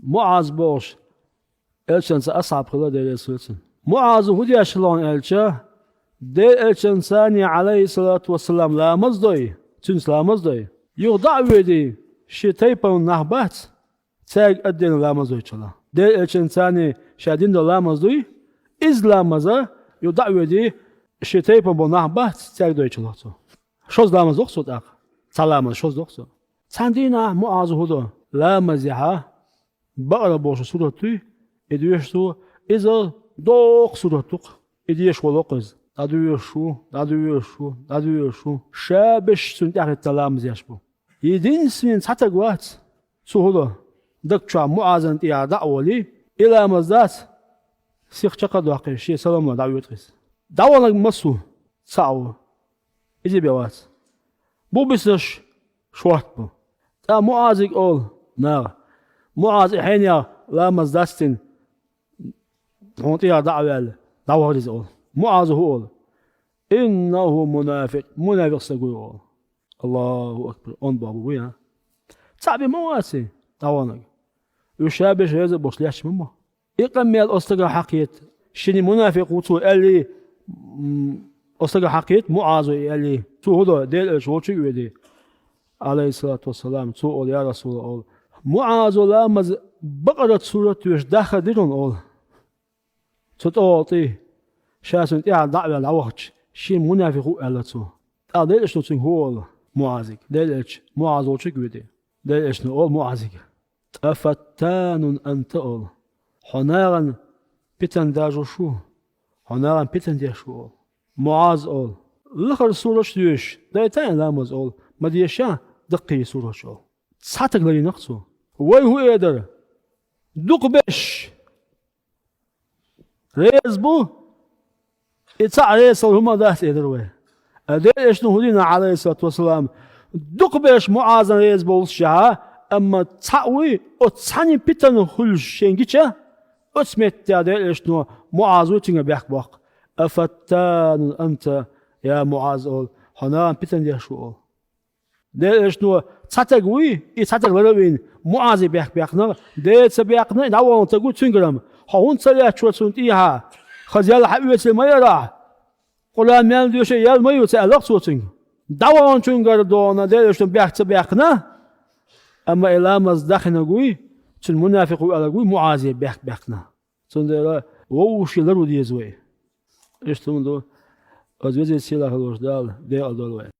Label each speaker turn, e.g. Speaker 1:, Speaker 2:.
Speaker 1: معاذ بوش elçense أصعب خلا دير السلسل معاذ هدي أشلون elçe دير elçensani عليه الصلاة والسلام لا مزدوي تنس لا مزدوي يوضع ويدي شي تيبون نهبات تاج أدين لا مزدوي تلا دير elçensani شادين دو لا مزدوي إز لا مزا يوضع ويدي شي تيبون نهبات تاج دوي تلا شوز لا مزدوق صوت أخ سلام شوز دوق تاندينا معاذ هدو لا مزيحة بقرا بوش سورتي إديشتو إذا دوق سورتوق إديش ولوقز دادويشو شابش سنتاخ التلام زيشبو يدين سين ساتقوات سهولة دكتشا معازن تيا دعولي إلى مزدات سيخ شقد واقع شيء سلام الله دعويترس دعوانا مسو ساو إذا بيوات بو بسش شوات بو تا معازك أول نار معاذ حين لا مزدستن هونتيا دعوة رزقه معاذ هو إنه منافق سقول الله أكبر أن بابو ويا تعبي مواسي دعوانا يشابه هذا بوسليش مما إقام الأستقى حقيت شني منافق وتو اللي أستقى حقيت معاذ اللي تو هذا ديل شوشي ودي عليه الصلاة والسلام تو يا رسول الله معاذ لا مز بقرة سورة وش داخل ديرون أول تطوطي شاسن تيا دعوة العوج شيء منافق على تو أديش نوتين هو معاذك ديش معاذ وشك ودي ديش نقول معاذك أفتان أنت أول حنارا بيتن داجو شو حنارا بيتن داجو معاذ أول لخر سورة شديش دايتان لامز أول ما ديشان دقي سورة شو ساتك لي نقصو وي هو يدر دوق بش ريزبو يتسع ريس هما داس يدر وي اديش نهدينا عليه الصلاة والسلام دوق بش معاذ ريزبو الشها اما تسعوي وتسعني بيتن خل شنجيشا اسمت اديش نو معاذ وتنga بيحك باق افتان انت يا معاذ اول هنا بيتن ديشو ديش نو تاتقوي يتاتق لوين معاذ بيحنا ديت بيحنا داوون تقول تنغرام هون تسيا تشوتنتيها خزيال حبيت ما يرا قران من ديش يال ما يتسالق صوتين داوون تنغر دونا ديش بيحنا اما الى مزدخنا قوي المنافق على قوي معاذ بيحنا تندرا ووش لرو ديزوي ايش تندو ازويز سيلا خلوش دال دي ادول